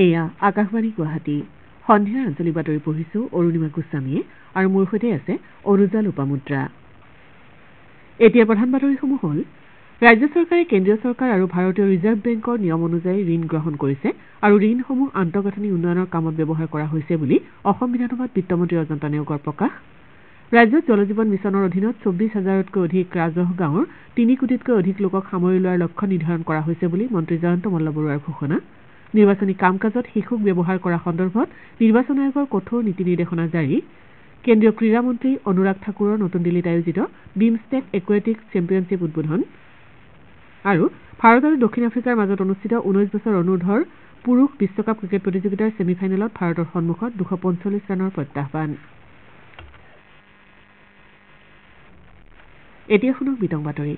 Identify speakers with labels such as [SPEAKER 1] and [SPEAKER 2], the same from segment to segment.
[SPEAKER 1] এয়া আকাশবাণী গুৱাহাটী সন্ধিয়াৰ আঞ্চলিক বাতৰি পঢ়িছো অৰুণিমা গোস্বামীয়ে আৰু মোৰ সৈতে আছে অনুজা লোপামুদ্ৰা। এতিয়া প্ৰধান বাতৰিসমূহ হ'ল ৰাজ্য চৰকাৰে কেন্দ্ৰীয় চৰকাৰ আৰু ভাৰতীয় ৰিজাৰ্ভ বেংকৰ নিয়ম অনুযায়ী ঋণ গ্ৰহণ কৰিছে আৰু ঋণসমূহ আন্তঃগাঁথনি উন্নয়নৰ কামত ব্যৱহাৰ কৰা হৈছে বুলি অসম বিধানসভাত বিত্তমন্ত্ৰী অজন্তা নেওগৰ প্ৰকাশ। ৰাজ্যত জলজীৱন মিছনৰ অধীনত ২৪,০০০তকৈ অধিক ৰাজহ গাঁৱৰ ৩ কোটিতকৈ অধিক লোকক সামৰি লোৱাৰ লক্ষ্য নিৰ্ধাৰণ কৰা হৈছে বুলি মন্ত্ৰী জয়ন্ত মল্ল বৰুৱাৰ ঘোষণা। নিৰ্বাচনী কাম কাজত শিশুক ব্যৱহাৰ কৰা সন্দৰ্ভত নিৰ্বাচন আয়োগৰ কঠোৰ নীতি নিৰ্দেশনা জাৰি। কেন্দ্ৰীয় ক্ৰীড়া মন্ত্ৰী অনুৰাগ ঠাকুৰৰ নতুন দিল্লীত আয়োজিত বিমষ্টেক একুৱেটিক্স চেম্পিয়নশ্বিপ উদ্বোধন আৰু ভাৰত আৰু দক্ষিণ আফ্ৰিকাৰ মাজত অনুষ্ঠিত ১৯ বছৰ অনুৰ্ধৰ পুৰুষ বিশ্বকাপ ক্ৰিকেট প্ৰতিযোগিতাৰ ছেমি ফাইনেলত ভাৰতৰ সন্মুখত ২৪৫ ৰানৰ প্ৰত্যাহ্বান। এতিয়া শুনক বিতং বাতৰি।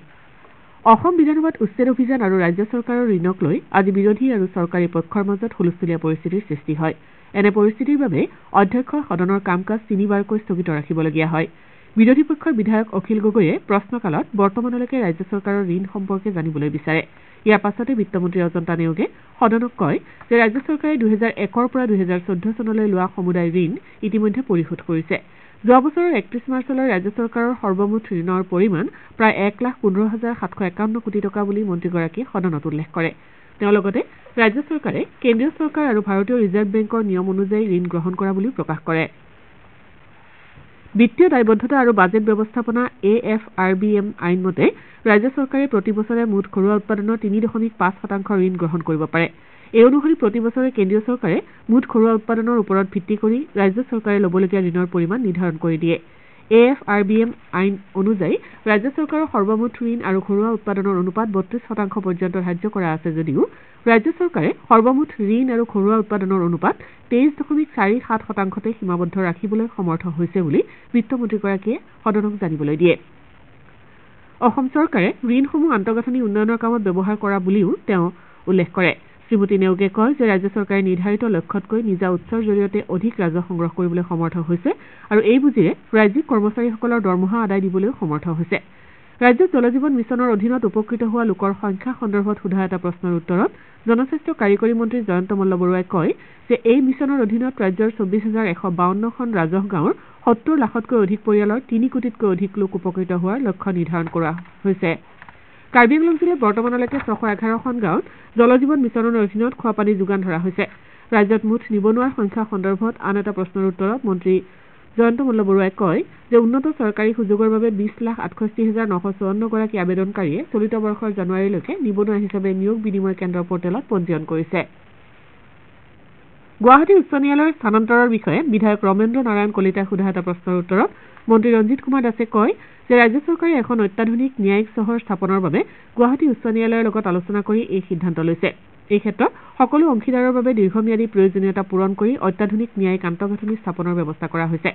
[SPEAKER 1] অসম বিধানসভাত উচ্ছেদ অভিযান আৰু ৰাজ্য চৰকাৰৰ ঋণক লৈ আজি বিৰোধী আৰু চৰকাৰী পক্ষৰ মাজত হুলস্থুলীয়া পৰিস্থিতিৰ সৃষ্টি হয়। এনে পৰিস্থিতিৰ বাবে অধ্যক্ষই সদনৰ কাম কাজ ৩বাৰকৈ স্থগিত ৰাখিবলগীয়া হয়। বিৰোধী পক্ষৰ বিধায়ক অখিল গগৈয়ে প্ৰশ্নকালত বৰ্তমানলৈকে ৰাজ্য চৰকাৰৰ ঋণ সম্পৰ্কে জানিবলৈ বিচাৰে। ইয়াৰ পাছতে বিত্তমন্ত্ৰী অজন্তা নেওগে সদনক কয় যে ৰাজ্য চৰকাৰে ২০০১ৰ পৰা ২০১৪ চনলৈ লোৱা সমুদায় ঋণ ইতিমধ্যে পৰিশোধ কৰিছে। যোৱা বছৰৰ ৩১ মাৰ্চলৈ ৰাজ্য চৰকাৰৰ সৰ্বমুঠ ঋণৰ পৰিমাণ প্ৰায় ১,১৫,৭৫১ কোটি টকা বুলি মন্ত্ৰীগৰাকীয়ে সদনত উল্লেখ কৰে। তেওঁ লগতে ৰাজ্য চৰকাৰে কেন্দ্ৰীয় চৰকাৰ আৰু ভাৰতীয় ৰিজাৰ্ভ বেংকৰ নিয়ম অনুযায়ী ঋণ গ্ৰহণ কৰা বুলিও প্ৰকাশ কৰে। বিত্তীয় দায়বদ্ধতা আৰু বাজেট ব্যৱস্থাপনা AFRBM আইন মতে ৰাজ্য চৰকাৰে প্ৰতি বছৰে মুঠ ঘৰুৱা উৎপাদনৰ ৩.৫% ঋণ গ্ৰহণ কৰিব পাৰে। এই অনুসৰি প্ৰতি বছৰে কেন্দ্ৰীয় চৰকাৰে মুঠ ঘৰুৱা উৎপাদনৰ ওপৰত ভিত্তি কৰি ৰাজ্য চৰকাৰে ল'বলগীয়া ঋণৰ পৰিমাণ নিৰ্ধাৰণ কৰি দিয়ে। AFRBM আইন অনুযায়ী ৰাজ্য চৰকাৰৰ সৰ্বমুঠ ঋণ আৰু ঘৰুৱা উৎপাদনৰ অনুপাত ৩২% পৰ্যন্ত ধাৰ্য কৰা আছে যদিও ৰাজ্য চৰকাৰে সৰ্বমুঠ ঋণ আৰু ঘৰুৱা উৎপাদনৰ অনুপাত ২৩.৪৭%তে সীমাবদ্ধ ৰাখিবলৈ সমৰ্থ হৈছে বুলি বিত্তমন্ত্ৰীগৰাকীয়ে সদনক জানিবলৈ দিয়ে। অসম চৰকাৰে ঋণসমূহ আন্তঃগাঁথনি উন্নয়নৰ কামত ব্যৱহাৰ কৰা বুলিও তেওঁ উল্লেখ কৰে। শ্ৰীমতী নেওগে কয় যে ৰাজ্য চৰকাৰে নিৰ্ধাৰিত লক্ষ্যতকৈ নিজা উৎসৰ জৰিয়তে অধিক ৰাজহ সংগ্ৰহ কৰিবলৈ সমৰ্থ হৈছে আৰু এই পুঁজিৰে ৰাজ্যিক কৰ্মচাৰীসকলৰ দৰমহা আদায় দিবলৈও সমৰ্থ হৈছে। ৰাজ্যত জলজীৱন মিছনৰ অধীনত উপকৃত হোৱা লোকৰ সংখ্যা সন্দৰ্ভত সোধা এটা প্ৰশ্নৰ উত্তৰত জনস্বাস্থ্য কাৰিকৰী মন্ত্ৰী জয়ন্ত মল্ল বৰুৱাই কয় যে এই মিছনৰ অধীনত ৰাজ্যৰ ২৪,১৫২খন ৰাজহ গাঁৱৰ ৭০ লাখতকৈ অধিক পৰিয়ালৰ ৩ কোটিতকৈ অধিক লোক উপকৃত হোৱাৰ লক্ষ্য নিৰ্ধাৰণ কৰা হৈছে। কাৰ্বি আংলং জিলাত বৰ্তমানলৈকে ৬১১খন গাঁৱত জলজীৱন মিছনৰ অধীনত খোৱাপানী যোগান ধৰা হৈছে। ৰাজ্যত মুঠ নিবনুৱাৰ সংখ্যা সন্দৰ্ভত আন এটা প্ৰশ্নৰ উত্তৰত মন্ত্ৰী জয়ন্ত মল্ল বৰুৱাই কয় যে উন্নত চৰকাৰী সুযোগৰ বাবে ২০,৬৮,৯৫৪ গৰাকী আবেদনকাৰীয়ে চলিত বৰ্ষৰ জানুৱাৰীলৈকে নিবনুৱা হিচাপে নিয়োগ বিনিময় কেন্দ্ৰৰ পৰ্টেলত পঞ্জীয়ন কৰিছে। গুৱাহাটী উচ্চ ন্যায়ালয়ৰ স্থানান্তৰৰ বিষয়ে বিধায়ক ৰমেন্দ্ৰ নাৰায়ণ কলিতাই সোধা এটা প্ৰশ্নৰ উত্তৰত মন্ত্ৰী ৰঞ্জিত কুমাৰ দাসে কয় যে ৰাজ্য চৰকাৰে এখন অত্যাধুনিক ন্যায়িক চহৰ স্থাপনৰ বাবে গুৱাহাটী উচ্চ ন্যায়ালয়ৰ লগত আলোচনা কৰি এই সিদ্ধান্ত লৈছে। এই ক্ষেত্ৰত সকলো অংশীদাৰৰ বাবে দীৰ্ঘম্যাদী প্ৰয়োজনীয়তা পূৰণ কৰি অত্যাধুনিক ন্যায়িক আন্তঃগাঁথনি স্থাপনৰ ব্যৱস্থা কৰা হৈছে।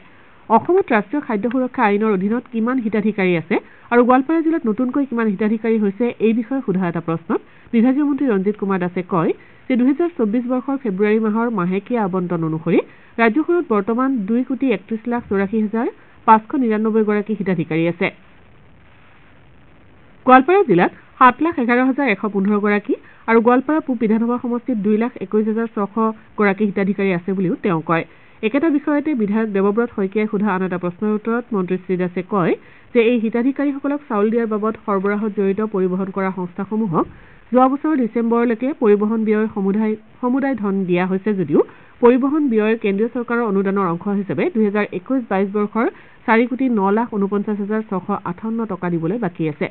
[SPEAKER 1] অসমত ৰাষ্ট্ৰীয় খাদ্য সুৰক্ষা আইনৰ অধীনত কিমান হিতাধিকাৰী আছে আৰু গোৱালপাৰা জিলাত নতুনকৈ কিমান হিতাধিকাৰী হৈছে এই বিষয়ে সোধা এটা প্ৰশ্নত বিভাগীয় মন্ত্ৰী ৰঞ্জিত কুমাৰ দাসে কয় যে ২০২৪ বৰ্ষৰ ফেব্ৰুৱাৰী মাহৰ মাহেকীয়া আবণ্টন অনুসৰি ৰাজ্যখনত বৰ্তমান ২,৩১,৮৪,৫৯৯ গৰাকী হিতাধিকাৰী আছে। গোৱালপাৰা জিলাত ৭,১১,১১৫ গৰাকী আৰু গোৱালপাৰা পূব বিধানসভা সমষ্টিত ২,২১,৬০০ গৰাকী হিতাধিকাৰী আছে বুলিও তেওঁ কয়। একেটা বিষয়তে বিধায়ক দেৱব্ৰত শইকীয়াই সোধা আন এটা প্ৰশ্নৰ উত্তৰত মন্ত্ৰী শ্ৰীদাসে কয় যে এই হিতাধিকাৰীসকলক চাউল দিয়াৰ বাবদ সৰবৰাহত জড়িত পৰিবহণ কৰা সংস্থাসমূহক যোৱা বছৰৰ ডিচেম্বৰলৈকে পৰিবহণ ব্যয়ৰ সমুদায় ধন দিয়া হৈছে যদিও পৰিবহণ ব্যয়ৰ কেন্দ্ৰীয় চৰকাৰৰ অনুদানৰ অংশ হিচাপে ২০২১-২২ বৰ্ষৰ ৪,৯,৪৯,৬৫৮ টকা দিবলৈ বাকী আছে।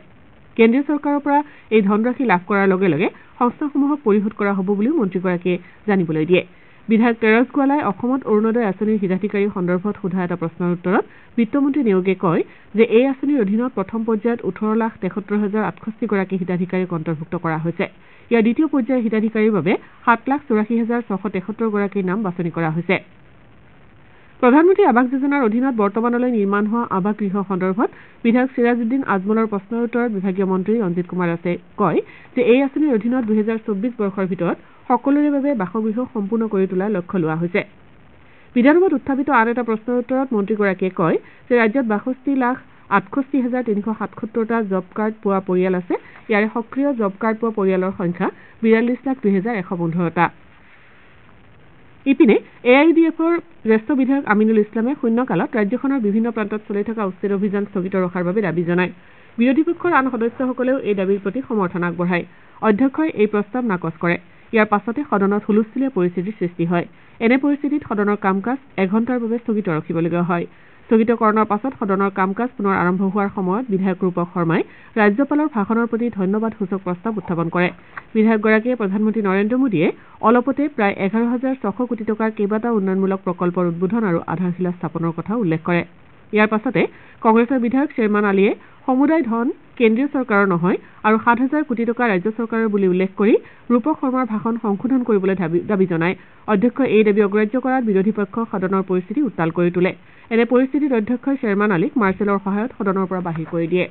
[SPEAKER 1] কেন্দ্ৰীয় চৰকাৰৰ পৰা এই ধনৰাশি লাভ কৰাৰ লগে লগে সংস্থাসমূহক পৰিশোধ কৰা হ'ব বুলিও মন্ত্ৰীগৰাকীয়ে জানিবলৈ দিয়ে। বিধায়ক তেৰছ গোৱালাই অসমত অৰুণোদয় আঁচনিৰ হিতাধিকাৰী সন্দৰ্ভত সোধা এটা প্ৰশ্নৰ উত্তৰত বিত্তমন্ত্ৰী নেওগে কয় যে এই আঁচনিৰ অধীনত প্ৰথম পৰ্যায়ত ১৮,৭৩,০৬৮ গৰাকী হিতাধিকাৰীক অন্তৰ্ভুক্ত কৰা হৈছে। ইয়াৰ দ্বিতীয় পৰ্যায়ৰ হিতাধিকাৰীৰ বাবে ৭,৮৪,৬৭৩ গৰাকীৰ নাম বাছনি কৰা হৈছে। প্ৰধানমন্ত্ৰী আৱাস যোজনাৰ অধীনত বৰ্তমানলৈ নিৰ্মাণ হোৱা আৱাস গৃহ সন্দৰ্ভত বিধায়ক চিৰাজউদ্দিন আজমলৰ প্ৰশ্নৰ উত্তৰত বিভাগীয় মন্ত্ৰী ৰঞ্জিত কুমাৰ দাসে কয় যে এই আঁচনিৰ অধীনত ২০২৪ বৰ্ষৰ ভিতৰত সকলোৰে বাবে বাসগৃহ সম্পূৰ্ণ কৰি তোলাৰ লক্ষ্য লোৱা হৈছে। বিধানসভাত উত্থাপিত আন এটা প্ৰশ্নৰ উত্তৰত মন্ত্ৰীগৰাকীয়ে কয় যে ৰাজ্যত ৬২,৬৮,৩৭৭টা জব কাৰ্ড পোৱা পৰিয়াল আছে। ইয়াৰে সক্ৰিয় জব কাৰ্ড পোৱা পৰিয়ালৰ সংখ্যা ৪২,০২,১১৫টা। ইপিনে AIUDFৰ জ্যেষ্ঠ বিধায়ক আমিনুল ইছলামে শূন্যকালত ৰাজ্যখনৰ বিভিন্ন প্ৰান্তত চলি থকা উচ্ছেদ অভিযান স্থগিত ৰখাৰ বাবে দাবী জনায়। বিৰোধী পক্ষৰ আন সদস্যসকলেও এই দাবীৰ প্ৰতি সমৰ্থন আগবঢ়ায়। অধ্যক্ষই এই প্ৰস্তাৱ নাকচ কৰে। ইয়াৰ পাছতে সদনত হুলস্থুলীয়া পৰিস্থিতিৰ সৃষ্টি হয়। এনে পৰিস্থিতিত সদনৰ কাম কাজ এঘণ্টাৰ বাবে স্থগিত ৰাখিবলগীয়া হয়। স্থগিতকৰণৰ পাছত সদনৰ কাম কাজ পুনৰ আৰম্ভ হোৱাৰ সময়ত বিধায়ক ৰূপক শৰ্মাই ৰাজ্যপালৰ ভাষণৰ প্ৰতি ধন্যবাদ সূচক প্ৰস্তাৱ উত্থাপন কৰে। বিধায়কগৰাকীয়ে প্ৰধানমন্ত্ৰী নৰেন্দ্ৰ মোদীয়ে অলপতে প্ৰায় 11,600 কোটি টকাৰ কেইবাটাও উন্নয়নমূলক প্ৰকল্পৰ উদ্বোধন আৰু আধাৰশিলা স্থাপনৰ কথা উল্লেখ কৰে। ইয়াৰ পাছতে কংগ্ৰেছৰ বিধায়ক শ্বেৰমান আলীয়ে সমুদায় ধন কেন্দ্ৰীয় চৰকাৰৰ নহয় আৰু 7,000 কোটি টকা ৰাজ্য চৰকাৰৰ বুলি উল্লেখ কৰি ৰূপক শৰ্মাৰ ভাষণ সংশোধন কৰিবলৈ দাবী জনায়। অধ্যক্ষই এই দাবী অগ্ৰাহ্য কৰাত বিৰোধী পক্ষই সদনৰ পৰিস্থিতি উত্তাল কৰি তোলে। এনে পৰিস্থিতিত অধ্যক্ষই শ্বেৰমান আলীক মাৰ্শ্বেলৰ সহায়ত সদনৰ পৰা বাহিৰ কৰি দিয়ে।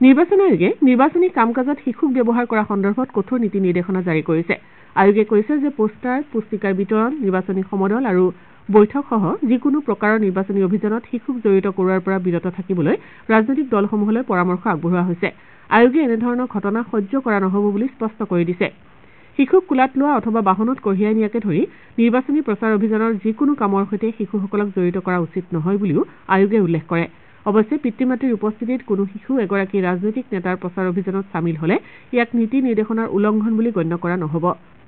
[SPEAKER 1] নিৰ্বাচন আয়োগে নিৰ্বাচনী কাম কাজত শিশুক ব্যৱহাৰ কৰা সন্দৰ্ভত কঠোৰ নীতি নিৰ্দেশনা জাৰি কৰিছে। আয়োগে কৈছে যে পোষ্টাৰ, পুস্তিকাৰ বিতৰণ, নিৰ্বাচনী সমদল আৰু বৈঠকসহ যিকোনো প্ৰকাৰৰ নিৰ্বাচনী অভিযানত শিশুক জড়িত কৰোৱাৰ পৰা বিৰত থাকিবলৈ ৰাজনৈতিক দলসমূহলৈ পৰামৰ্শ আগবঢ়োৱা হৈছে। আয়োগে এনেধৰণৰ ঘটনা সহ্য কৰা নহ'ব বুলি স্পষ্ট কৰি দিছে। শিশুক কোলাত লোৱা অথবা বাহনত কঢ়িয়াই নিয়াকে ধৰি নিৰ্বাচনী প্ৰচাৰ অভিযানৰ যিকোনো কামৰ সৈতে শিশুসকলক জড়িত কৰা উচিত নহয় বুলিও আয়োগে উল্লেখ কৰে। অৱশ্যে পিতৃ মাতৃৰ উপস্থিতিত কোনো শিশু এগৰাকী ৰাজনৈতিক নেতাৰ প্ৰচাৰ অভিযানত চামিল হলে ইয়াক নীতি নিৰ্দেশনাৰ উলংঘন বুলি গণ্য কৰা নহ'ব।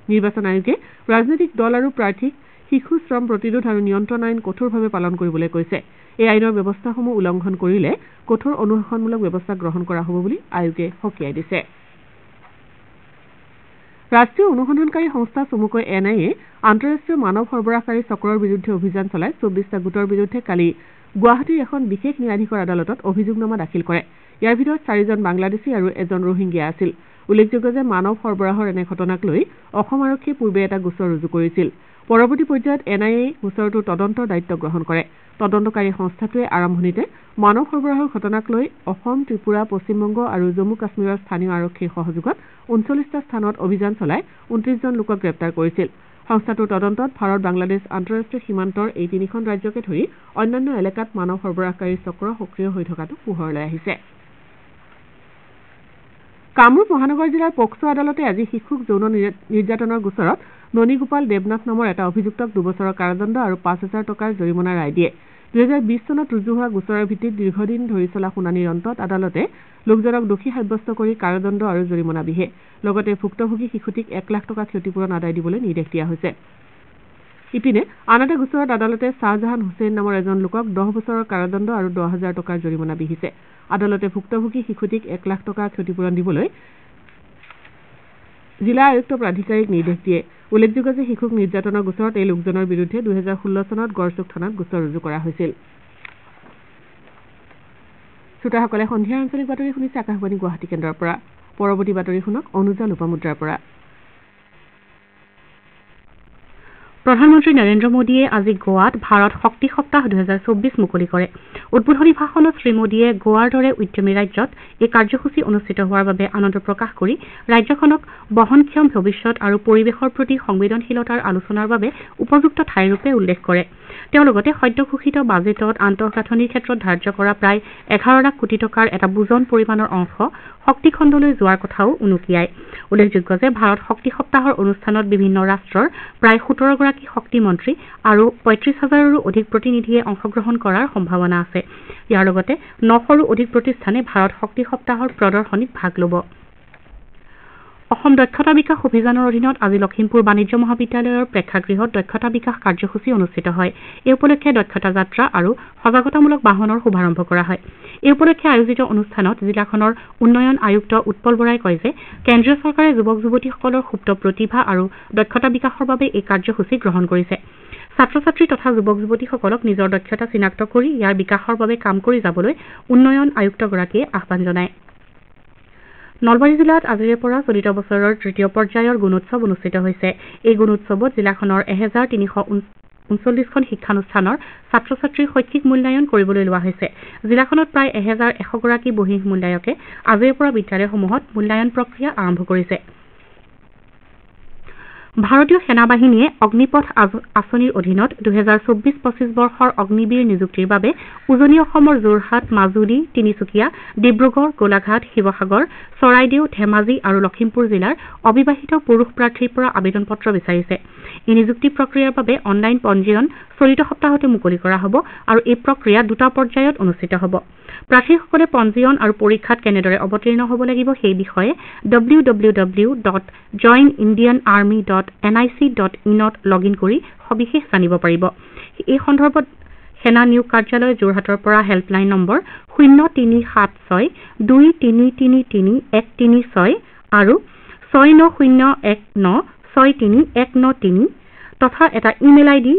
[SPEAKER 1] নিৰ্বাচন আয়োগে ৰাজনৈতিক দল আৰু প্ৰাৰ্থীক শিশু শ্ৰম প্ৰতিৰোধ আৰু নিয়ন্ত্ৰণ আইন কঠোৰভাৱে পালন কৰিবলৈ কৈছে। এই আইনৰ ব্যৱস্থাসমূহ উলংঘন কৰিলে কঠোৰ অনুশাসনমূলক ব্যৱস্থা গ্ৰহণ কৰা হ'ব বুলি আয়োগে সকীয়াই দিছে। ৰাষ্ট্ৰীয় অনুসন্ধানকাৰী সংস্থা চমুকৈ NIA আন্তঃৰাষ্ট্ৰীয় মানৱ সৰবৰাহকাৰী চক্ৰৰ বিৰুদ্ধে অভিযান চলাই 24টা গোটৰ বিৰুদ্ধে কালি গুৱাহাটীৰ এখন বিশেষ ন্যায়াধীশৰ আদালতত অভিযোগনামা দাখিল কৰে। ইয়াৰ ভিতৰত 4জন বাংলাদেশী আৰু এজন ৰোহিংগীয়া আছিল। উল্লেখযোগ্য যে মানৱ সৰবৰাহৰ এনে ঘটনাক লৈ অসম আৰক্ষীয়ে পূৰ্বে এটা গোচৰ ৰুজু কৰিছিল। পৰৱৰ্তী পৰ্যায়ত NIA গোচৰটোৰ তদন্তৰ দায়িত্ব গ্ৰহণ কৰে। তদন্তকাৰী সংস্থাটোৱে আৰম্ভণিতে মানৱ সৰবৰাহৰ ঘটনাক লৈ অসম, ত্ৰিপুৰা, পশ্চিমবংগ আৰু জম্মু কাশ্মীৰৰ স্থানীয় আৰক্ষীৰ সহযোগত 39টা স্থানত অভিযান চলাই 29জন লোকক গ্ৰেপ্তাৰ কৰিছিল। সংস্থাটোৰ তদন্তত ভাৰত, বাংলাদেশ আন্তঃৰাষ্ট্ৰীয় সীমান্তৰ এই 3খন ৰাজ্যকে ধৰি অন্যান্য এলেকাত মানৱ সৰবৰাহকাৰী চক্ৰ সক্ৰিয় হৈ থকাটো পোহৰলৈ আহিছে। কামৰূপ মহানগৰ জিলাৰ পক্সো আদালতে আজি শিশুক যৌন নিৰ্যাতনৰ গোচৰত ননীগোপাল দেৱনাথ নামৰ এটা অভিযুক্তক 2 বছৰৰ কাৰাদণ্ড আৰু 5,000 টকাৰ জৰিমনা ৰায় দিয়ে। 2020 চনত ৰুজু হোৱা গোচৰৰ ভিত্তিত দীৰ্ঘদিন ধৰি চলা শুনানিৰ অন্তত আদালতে লোকজনক দোষী সাব্যস্ত কৰি কাৰাদণ্ড আৰু জৰিমনা বিহে। লগতে ভুক্তভোগী শিশুটিক 1 লাখ টকা ক্ষতিপূৰণ আদায় দিবলৈ নিৰ্দেশ দিয়া হৈছে। ইপিনে আন এটা গোচৰত আদালতে শ্বাহজাহান হুছেইন নামৰ এজন লোকক 10 বছৰৰ কাৰাদণ্ড আৰু 10,000 টকাৰ জৰিমনা বিহিছে। আদালতে ভুক্তভোগী শিশুটিক 1 লাখ টকা ক্ষতিপূৰণ দিবলৈ জিলা আয়ুক্ত প্ৰাধিকাৰীক নিৰ্দেশ দিয়ে। উল্লেখযোগ্য যে শিশুক নিৰ্যাতনৰ গোচৰত এই লোকজনৰ বিৰুদ্ধে 2016 চনত গড়চুক থানাত গোচৰ ৰুজু কৰা হৈছিল। শ্ৰোতাসকলে সন্ধিয়াৰ আঞ্চলিক বাতৰি শুনিছে আকাশবাণী গুৱাহাটী কেন্দ্ৰৰ পৰা। পৰৱৰ্তী বাতৰি শুনক অনুজা লোপামুদ্ৰাৰ পৰা। প্ৰধানমন্ত্ৰী নৰেন্দ্ৰ মোদীয়ে আজি গোৱাত ভাৰত শক্তি সপ্তাহ 2024 মুকলি কৰে। উদ্বোধনী ভাষণত শ্ৰীমোদীয়ে গোৱাৰ দৰে উদ্যমী ৰাজ্যত এই কাৰ্যসূচী অনুষ্ঠিত হোৱাৰ বাবে আনন্দ প্ৰকাশ কৰি ৰাজ্যখনক বহনক্ষম ভৱিষ্যৎ আৰু পৰিৱেশৰ প্ৰতি সংবেদনশীলতাৰ আলোচনাৰ বাবে উপযুক্ত ঠাইৰূপে উল্লেখ কৰে। তেওঁ লগতে সদ্য ঘোষিত বাজেটত আন্তঃগাঁথনিৰ ক্ষেত্ৰত ধাৰ্য কৰা প্ৰায় 11 লাখ কোটি টকাৰ এটা বুজন পৰিমাণৰ অংশ শক্তি খণ্ডলৈ যোৱাৰ কথাও উনুকিয়ায়। উল্লেখযোগ্য যে ভাৰত শক্তি সপ্তাহৰ অনুষ্ঠানত বিভিন্ন ৰাষ্ট্ৰৰ প্ৰায় 17 গৰাকী শক্তি মন্ত্ৰী আৰু 35,000ৰো অধিক প্ৰতিনিধিয়ে অংশগ্ৰহণ কৰাৰ সম্ভাৱনা আছে। ইয়াৰ লগতে 900ৰো অধিক প্ৰতিষ্ঠানে ভাৰত শক্তি সপ্তাহৰ প্ৰদৰ্শনীত ভাগ ল'ব। অসম দক্ষতা বিকাশ অভিযানৰ অধীনত আজি লখিমপুৰ বাণিজ্য মহাবিদ্যালয়ৰ প্ৰেক্ষাগৃহত দক্ষতা বিকাশ কাৰ্যসূচী অনুষ্ঠিত হয়। এই উপলক্ষে দক্ষতা যাত্ৰা আৰু সজাগতামূলক বাহনৰ শুভাৰম্ভ কৰা হয়। এই উপলক্ষে আয়োজিত অনুষ্ঠানত জিলাখনৰ উন্নয়ন আয়ুক্ত উৎপল বৰাই কয় যে কেন্দ্ৰীয় চৰকাৰে যুৱক যুৱতীসকলৰ সুপ্ত প্ৰতিভা আৰু দক্ষতা বিকাশৰ বাবে এই কাৰ্যসূচী গ্ৰহণ কৰিছে। ছাত্ৰ ছাত্ৰী তথা যুৱক যুৱতীসকলক নিজৰ দক্ষতা চিনাক্ত কৰি ইয়াৰ বিকাশৰ বাবে কাম কৰি যাবলৈ উন্নয়ন আয়ুক্তগৰাকীয়ে আহ্বান জনায়। নলবাৰী জিলাত আজিৰে পৰা চলিত বছৰৰ 3য় পৰ্যায়ৰ গুণোৎসৱ অনুষ্ঠিত হৈছে। এই গুণোৎসৱত জিলাখনৰ 1339খন শিক্ষানুষ্ঠানৰ ছাত্ৰ ছাত্ৰীৰ শৈক্ষিক মূল্যায়ন কৰিবলৈ লোৱা হৈছে। জিলাখনত প্ৰায় 1100 গৰাকী বহিঃ মূল্যায়কে আজিৰে পৰা বিদ্যালয়সমূহত মূল্যায়ন প্ৰক্ৰিয়া আৰম্ভ কৰিছে।
[SPEAKER 2] ভাৰতীয় সেনাবাহিনীয়ে অগ্নিপথ আঁচনিৰ অধীনত 2024-25 বৰ্ষৰ অগ্নিবীৰ নিযুক্তিৰ বাবে উজনি অসমৰ যোৰহাট, মাজুলী, তিনিচুকীয়া, ডিব্ৰুগড়, গোলাঘাট, শিৱসাগৰ, চৰাইদেউ, ধেমাজি আৰু লখিমপুৰ জিলাৰ অবিবাহিত পুৰুষ প্ৰাৰ্থীৰ পৰা আবেদন পত্ৰ বিচাৰিছে। এই নিযুক্তি প্ৰক্ৰিয়াৰ বাবে অনলাইন পঞ্জীয়ন চলিত সপ্তাহতে মুকলি কৰা হ'ব আৰু এই প্ৰক্ৰিয়া দুটা পৰ্যায়ত অনুষ্ঠিত হ'ব। প্ৰাৰ্থীসকলে পঞ্জীয়ন আৰু পৰীক্ষাত কেনেদৰে অৱতীৰ্ণ হ'ব লাগিব সেই বিষয়ে www.joinindianarmy.nic.in ত লগইন কৰি সবিশেষ জানিব পাৰিব। এই সন্দৰ্ভত সেনা নিয়োগ কাৰ্যালয় যোৰহাটৰ পৰা হেল্পলাইন নম্বৰ 0373-2333-136 আৰু 6901963193 তথা এটা ইমেইল আইডি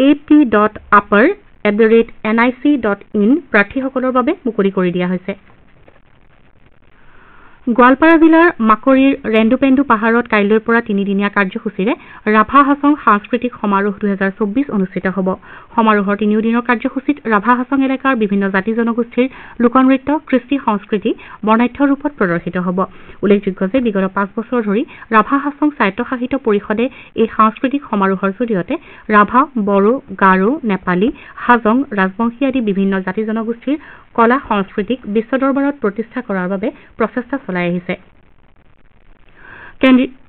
[SPEAKER 2] ap.upper@nic.in প্ৰাৰ্থীসকলৰ বাবে মুকলি কৰি দিয়া হৈছে। গোৱালপাৰা জিলাৰ মাকৰিৰ ৰেণ্ডুপেণ্ডু পাহাৰত কাইলৈৰ পৰা তিনিদিনীয়া কাৰ্যসূচীৰে ৰাভা হাছং সাংস্কৃতিক সমাৰোহ 2024 অনুষ্ঠিত হ'ব। সমাৰোহৰ তিনিওদিনৰ কাৰ্যসূচীত ৰাভা হাছং এলেকাৰ বিভিন্ন জাতি জনগোষ্ঠীৰ লোকনৃত্য, কৃষ্টি সংস্কৃতি বৰ্ণাঢ্য ৰূপত প্ৰদৰ্শিত হ'ব। উল্লেখযোগ্য যে বিগত 5 বছৰ ধৰি ৰাভা হাছং স্বায়ত্তশাসিত পৰিষদে এই সাংস্কৃতিক সমাৰোহৰ জৰিয়তে ৰাভা, বড়ো, গাৰো, নেপালী, হাজং, ৰাজবংশী আদি বিভিন্ন জাতি জনগোষ্ঠীৰ কলা সংস্কৃতিক বিশ্ব দৰবাৰত প্ৰতিষ্ঠা কৰাৰ বাবে প্ৰচেষ্টা চলাই আহিছে।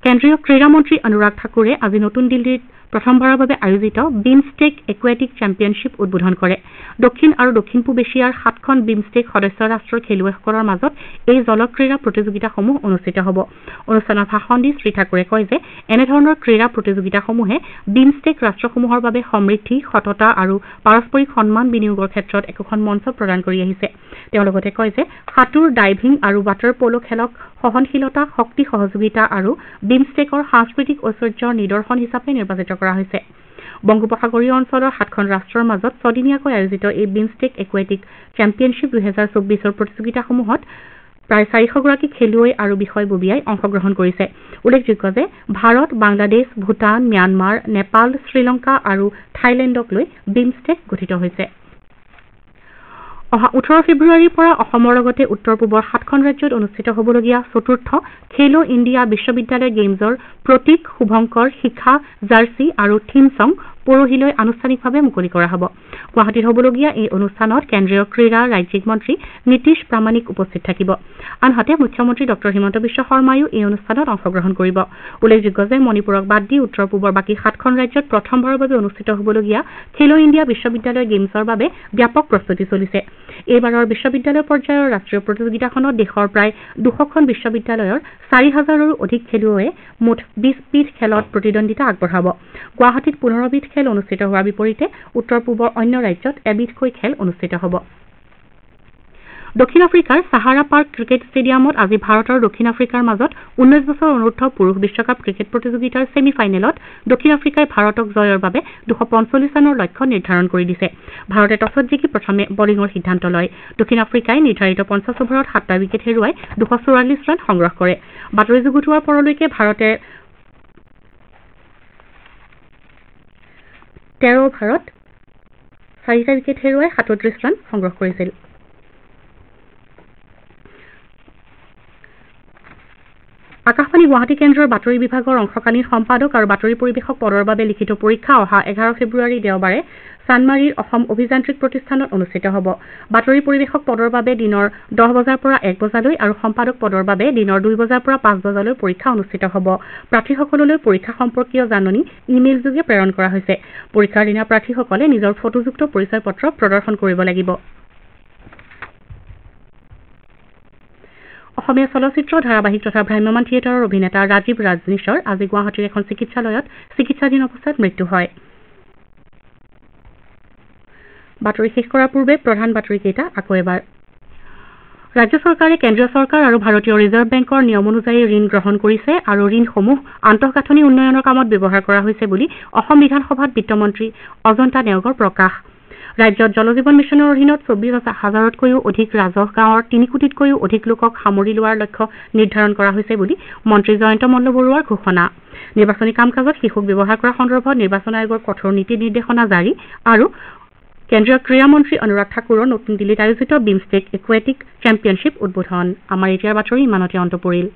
[SPEAKER 2] কেন্দ্ৰীয় ক্ৰীড়া মন্ত্ৰী অনুৰাগ ঠাকুৰে আজি নতুন দিল্লীত প্ৰথমবাৰৰ বাবে আয়োজিত বিমষ্টেক একুৱেটিক চেম্পিয়নশ্বিপ উদ্বোধন কৰে। দক্ষিণ আৰু দক্ষিণ পূব এছিয়াৰ 7খন বিমষ্টেক সদস্য ৰাষ্ট্ৰৰ খেলুৱৈসকলৰ মাজত এই জলক্ৰীড়া প্ৰতিযোগিতাসমূহ অনুষ্ঠিত হ'ব। অনুষ্ঠানত ভাষণ দি শ্ৰী ঠাকুৰে কয় যে এনেধৰণৰ ক্ৰীড়া প্ৰতিযোগিতাসমূহে বিমষ্টেক ৰাষ্ট্ৰসমূহৰ বাবে সমৃদ্ধি, সততা আৰু পাৰস্পৰিক সন্মান বিনিয়োগৰ ক্ষেত্ৰত একোখন মঞ্চ প্ৰদান কৰি আহিছে। তেওঁ লগতে কয় যে সাঁতোৰ, ডাইভিং আৰু ৱাটাৰ প'ল' খেলক সহনশীলতা, শক্তি, সহযোগিতা আৰু বিমষ্টেকৰ সাংস্কৃতিক ঐশ্বৰ্যৰ নিদৰ্শন হিচাপে নিৰ্বাচিত কৰা হৈছে। বংগোপসাগৰীয় অঞ্চলৰ 7খন ৰাষ্ট্ৰৰ মাজত ছদিনীয়াকৈ আয়োজিত এই বিমষ্টেক একুৱেটিক চেম্পিয়নশ্বিপ 2024ৰ প্ৰতিযোগিতাসমূহত প্ৰায় 400গৰাকী খেলুৱৈ আৰু বিষয়ববীয়াই অংশগ্ৰহণ কৰিছে। উল্লেখযোগ্য যে ভাৰত, বাংলাদেশ, ভূটান, ম্যানমাৰ, নেপাল, শ্ৰীলংকা আৰু থাইলেণ্ডক লৈ বিমষ্টেক গঠিত হৈছে। অহা 18 ফেব্ৰুৱাৰীৰ পৰা অসমৰ লগতে উত্তৰ পূবৰ 7খন ৰাজ্যত অনুষ্ঠিত হ'বলগীয়া 4ৰ্থ খেলো ইণ্ডিয়া বিশ্ববিদ্যালয় গেমছৰ প্ৰতীক, শুভংকৰ, শিখা, জাৰ্চি আৰু থিম ছং পৰহিলৈ আনুষ্ঠানিকভাৱে মুকলি কৰা হ'ব। গুৱাহাটীত হ'বলগীয়া এই অনুষ্ঠানত কেন্দ্ৰীয় ক্ৰীড়া ৰাজ্যিক মন্ত্ৰী নীতিশ প্ৰামাণিক উপস্থিত থাকিব। আনহাতে মুখ্যমন্ত্ৰী ডঃ হিমন্ত বিশ্ব শৰ্মায়ো এই অনুষ্ঠানত অংশগ্ৰহণ কৰিব। উল্লেখযোগ্য যে মণিপুৰক বাদ দি উত্তৰ পূবৰ বাকী 7খন ৰাজ্যত প্ৰথমবাৰৰ বাবে অনুষ্ঠিত হ'বলগীয়া খেলো ইণ্ডিয়া বিশ্ববিদ্যালয় গেমছৰ বাবে ব্যাপক প্ৰস্তুতি চলিছে। এইবাৰৰ বিশ্ববিদ্যালয় পৰ্যায়ৰ ৰাষ্ট্ৰীয় প্ৰতিযোগিতাখনত দেশৰ প্ৰায় 200খন বিশ্ববিদ্যালয়ৰ 4,000ৰো অধিক খেলুৱৈয়ে মুঠ 20 বিধ খেলত প্ৰতিদ্বন্দ্বিতা আগবঢ়াব। গুৱাহাটীত 15 বিধ খেল অনুষ্ঠিত হোৱাৰ বিপৰীতে উত্তৰ পূবৰ অন্য ৰাজ্যত এবিধকৈ খেল অনুষ্ঠিত হ'ব। দক্ষিণ আফ্ৰিকাৰ চাহাৰা পাৰ্ক ক্ৰিকেট ষ্টেডিয়ামত আজি ভাৰত আৰু দক্ষিণ আফ্ৰিকাৰ মাজত 19 বছৰ অনুৰ্ধ পুৰুষ বিশ্বকাপ ক্ৰিকেট প্ৰতিযোগিতাৰ ছেমি ফাইনেলত দক্ষিণ আফ্ৰিকাই ভাৰতক জয়ৰ বাবে 245 ৰানৰ লক্ষ্য নিৰ্ধাৰণ কৰি দিছে। ভাৰতে টছত জিকি প্ৰথমে বলিঙৰ সিদ্ধান্ত লয়। দক্ষিণ আফ্ৰিকাই নিৰ্ধাৰিত 50 অভাৰত 7টা উইকেট হেৰুৱাই 244 ৰান সংগ্ৰহ কৰে। বাতৰি যুগুতোৱাৰ পৰলৈকে ভাৰতে 13 অভাৰত 4টা উইকেট হেৰুৱাই 37 ৰান সংগ্ৰহ কৰিছিল। আকাশবাণী গুৱাহাটী কেন্দ্ৰৰ বাতৰি বিভাগৰ অংশকালীন সম্পাদক আৰু বাতৰি পৰিৱেশক পদৰ বাবে লিখিত পৰীক্ষা অহা 11 ফেব্ৰুৱাৰী দেওবাৰে চানমাৰীৰ অসম অভিযান্ত্ৰিক প্ৰতিষ্ঠানত অনুষ্ঠিত হ'ব। বাতৰি পৰিৱেশক পদৰ বাবে দিনৰ 10 বজাৰ পৰা 1 বজালৈ আৰু সম্পাদক পদৰ বাবে দিনৰ 2 বজাৰ পৰা 5 বজালৈ পৰীক্ষা অনুষ্ঠিত হ'ব। প্ৰাৰ্থীসকললৈ পৰীক্ষা সম্পৰ্কীয় জাননী ইমেইল যোগে প্ৰেৰণ কৰা হৈছে। পৰীক্ষাৰ দিনা প্ৰাৰ্থীসকলে নিজৰ ফটোযুক্ত পৰিচয় পত্ৰ প্ৰদৰ্শন কৰিব লাগিব। অসমীয়া চলচ্চিত্ৰ, ধাৰাবাহিক তথা ভ্ৰাম্যমাণ থিয়েটাৰৰ অভিনেতা ৰাজীৱ ৰাজনীশৰ আজি গুৱাহাটীৰ এখন চিকিৎসালয়ত চিকিৎসাধীন অৱস্থাত মৃত্যু হয়। বাতৰি শেষ কৰাৰ পূৰ্বে প্ৰধান বাতৰিকেইটা আকৌ এবাৰ। ৰাজ্য চৰকাৰে কেন্দ্ৰীয় চৰকাৰ আৰু ভাৰতীয় ৰিজাৰ্ভ বেংকৰ নিয়ম অনুযায়ী ঋণ গ্ৰহণ কৰিছে আৰু ঋণসমূহ আন্তঃগাঁথনি উন্নয়নৰ কামত ব্যৱহাৰ কৰা হৈছে বুলি অসম বিধানসভাত বিত্তমন্ত্ৰী অজন্তা নেওগৰ প্ৰকাশ। ৰাজ্যত জল জীৱন মিছনৰ অধীনত 24,000তকৈও অধিক ৰাজহ গাঁৱৰ 3 কোটিতকৈও অধিক লোকক সামৰি লোৱাৰ লক্ষ্য নিৰ্ধাৰণ কৰা হৈছে বুলি মন্ত্ৰী জয়ন্ত মল্ল বৰুৱাৰ ঘোষণা। নিৰ্বাচনী কাম কাজত শিশুক ব্যৱহাৰ কৰা সন্দৰ্ভত নিৰ্বাচন আয়োগৰ কঠোৰ নীতি নিৰ্দেশনা জাৰি আৰু কেন্দ্ৰীয় ক্ৰীড়া মন্ত্ৰী অনুৰাগ ঠাকুৰৰ নতুন দিল্লীত আয়োজিত বিমষ্টেক একুৱেটিক চেম্পিয়নশ্বিপ উদ্বোধন। আমাৰ এতিয়াৰ বাতৰি ইমানতে অন্ত পৰিল।